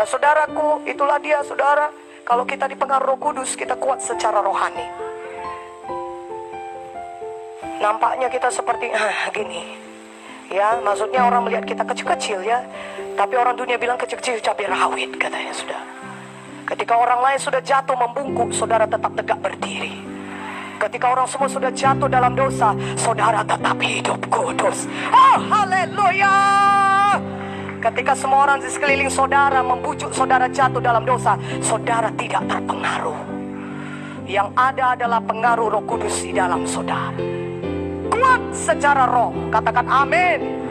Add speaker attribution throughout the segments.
Speaker 1: saudaraku, itulah dia saudara. Kalau kita dipengaruhi Roh Kudus, kita kuat secara rohani. Nampaknya kita seperti gini. Ya, maksudnya orang melihat kita kecil-kecil ya. Tapi orang dunia bilang kecil-kecil cabai rawit katanya saudara. Ketika orang lain sudah jatuh membungkuk, saudara tetap tegak berdiri. Ketika orang semua sudah jatuh dalam dosa, saudara tetap hidup kudus. Oh, haleluya. Ketika semua orang di sekeliling saudara membujuk saudara jatuh dalam dosa, saudara tidak terpengaruh. Yang ada adalah pengaruh Roh Kudus di dalam saudara. Kuat secara roh, katakan amin.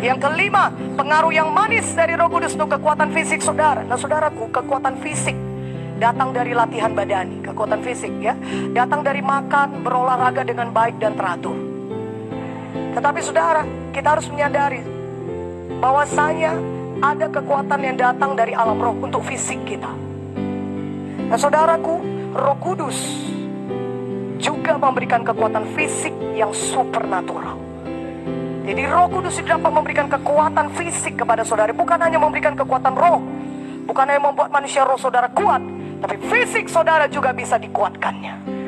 Speaker 1: Yang kelima, pengaruh yang manis dari Roh Kudus untuk kekuatan fisik saudara. Nah saudaraku, kekuatan fisik datang dari latihan badani. Kekuatan fisik ya, datang dari makan, berolahraga dengan baik dan teratur. Tetapi saudara, kita harus menyadari bahwasanya ada kekuatan yang datang dari alam roh untuk fisik kita. Nah saudaraku, Roh Kudus juga memberikan kekuatan fisik yang supernatural. Jadi Roh Kudus dapat memberikan kekuatan fisik kepada saudara. Bukan hanya memberikan kekuatan roh, bukan hanya membuat manusia roh saudara kuat, tapi fisik saudara juga bisa dikuatkannya.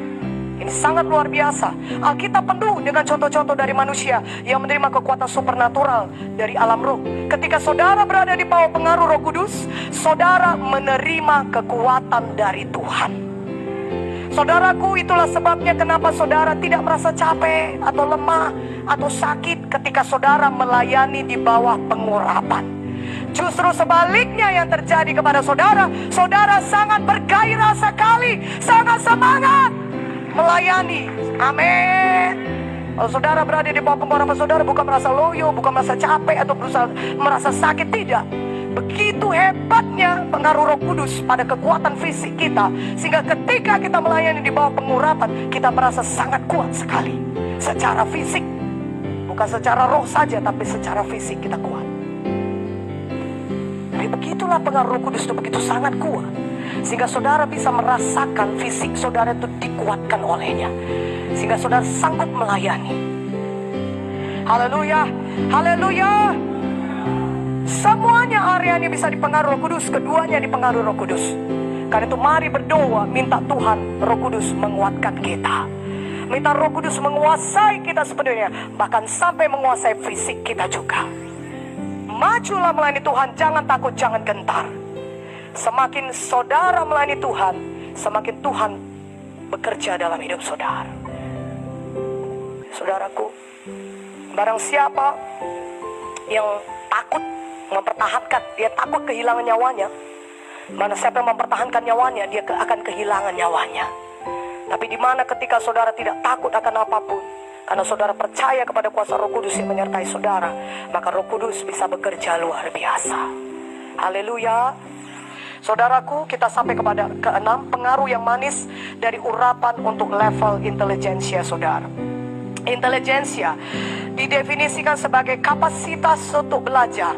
Speaker 1: Ini sangat luar biasa. Alkitab penuh dengan contoh-contoh dari manusia yang menerima kekuatan supernatural dari alam roh. Ketika saudara berada di bawah pengaruh Roh Kudus, saudara menerima kekuatan dari Tuhan. Saudaraku, itulah sebabnya kenapa saudara tidak merasa capek atau lemah atau sakit ketika saudara melayani di bawah pengurapan. Justru sebaliknya yang terjadi kepada saudara, saudara sangat bergairah sekali, sangat semangat melayani. Amin. Kalau saudara berada di bawah pengurapan saudara, bukan merasa loyo, bukan merasa capek atau berusaha merasa sakit, tidak. Begitu hebatnya pengaruh Roh Kudus pada kekuatan fisik kita, sehingga ketika kita melayani di bawah pengurapan, kita merasa sangat kuat sekali secara fisik. Bukan secara roh saja, tapi secara fisik kita kuat. Jadi begitulah pengaruh Roh Kudus itu begitu sangat kuat, sehingga saudara bisa merasakan fisik saudara itu dikuatkan olehnya, sehingga saudara sanggup melayani. Haleluya, haleluya. Semuanya areanya bisa dipengaruhi Roh Kudus, keduanya dipengaruhi Roh Kudus. Karena itu mari berdoa, minta Tuhan Roh Kudus menguatkan kita. Minta Roh Kudus menguasai kita sepenuhnya, bahkan sampai menguasai fisik kita juga. Majulah melayani Tuhan, jangan takut, jangan gentar. Semakin saudara melayani Tuhan, semakin Tuhan bekerja dalam hidup saudara. Saudaraku, barang siapa yang takut mempertahankan, dia takut kehilangan nyawanya. Mana siapa yang mempertahankan nyawanya, dia akan kehilangan nyawanya. Tapi di mana ketika saudara tidak takut akan apapun, karena saudara percaya kepada kuasa Roh Kudus yang menyertai saudara, maka Roh Kudus bisa bekerja luar biasa. Haleluya. Saudaraku, kita sampai kepada keenam, pengaruh yang manis dari urapan untuk level intelijensia saudara. Intelijensia didefinisikan sebagai kapasitas untuk belajar,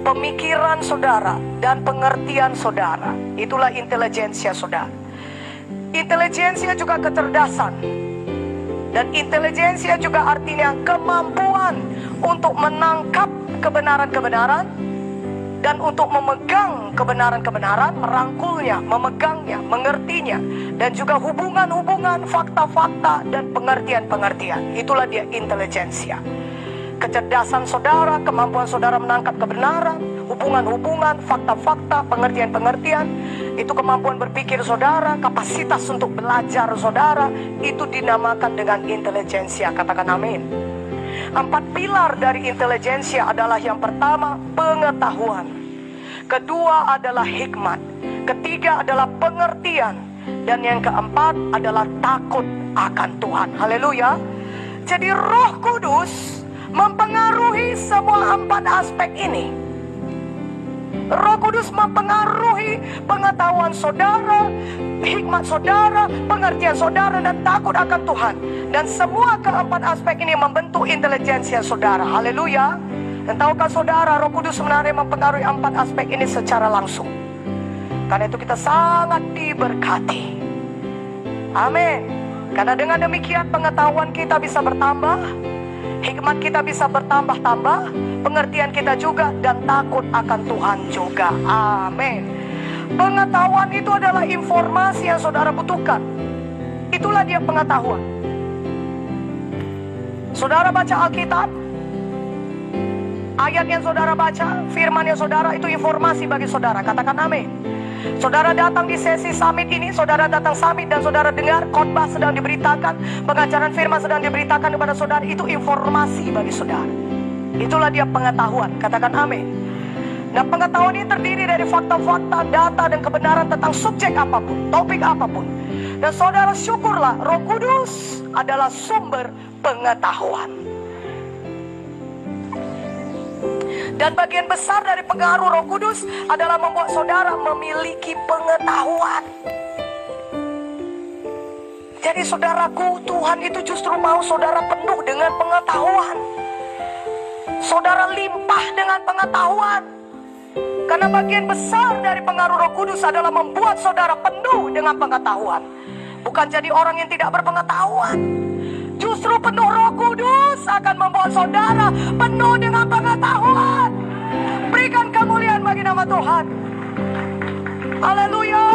Speaker 1: pemikiran saudara, dan pengertian saudara. Itulah intelijensia saudara. Intelijensia juga kecerdasan. Dan intelijensia juga artinya kemampuan untuk menangkap kebenaran-kebenaran dan untuk memegang kebenaran-kebenaran, merangkulnya, memegangnya, mengertinya, dan juga hubungan-hubungan, fakta-fakta, dan pengertian-pengertian. Itulah dia intelijensia. Kecerdasan saudara, kemampuan saudara menangkap kebenaran, hubungan-hubungan, fakta-fakta, pengertian-pengertian, itu kemampuan berpikir saudara, kapasitas untuk belajar saudara, itu dinamakan dengan intelijensia. Katakan amin. 4 pilar dari intelijensia adalah yang pertama, pengetahuan. Kedua adalah hikmat. Ketiga adalah pengertian. Dan yang keempat adalah takut akan Tuhan. Haleluya. Jadi Roh Kudus mempengaruhi semua 4 aspek ini. Roh Kudus mempengaruhi pengetahuan saudara, hikmat saudara, pengertian saudara, dan takut akan Tuhan. Dan semua keempat aspek ini membentuk intelijensia saudara. Haleluya. Dan tahukah saudara, Roh Kudus sebenarnya mempengaruhi 4 aspek ini secara langsung. Karena itu kita sangat diberkati. Amin. Karena dengan demikian pengetahuan kita bisa bertambah, hikmat kita bisa bertambah-tambah, pengertian kita juga, dan takut akan Tuhan juga. Amin. Pengetahuan itu adalah informasi yang saudara butuhkan. Itulah dia pengetahuan. Saudara baca Alkitab, ayat yang saudara baca, firman yang saudara, itu informasi bagi saudara. Katakan amin. Saudara datang di sesi summit ini, saudara datang summit dan saudara dengar khotbah sedang diberitakan, pengajaran firman sedang diberitakan kepada saudara, itu informasi bagi saudara. Itulah dia pengetahuan. Katakan amin. Nah, pengetahuan ini terdiri dari fakta-fakta, data dan kebenaran tentang subjek apapun, topik apapun. Dan saudara syukurlah, Roh Kudus adalah sumber pengetahuan. Dan bagian besar dari pengaruh Roh Kudus adalah membuat saudara memiliki pengetahuan. Jadi saudaraku, Tuhan itu justru mau saudara penuh dengan pengetahuan. Saudara limpah dengan pengetahuan. Karena bagian besar dari pengaruh Roh Kudus adalah membuat saudara penuh dengan pengetahuan. Bukan jadi orang yang tidak berpengetahuan. Justru penuh Roh Kudus akan membuat saudara penuh dengan pengetahuan. Berikan kemuliaan bagi nama Tuhan. Haleluya.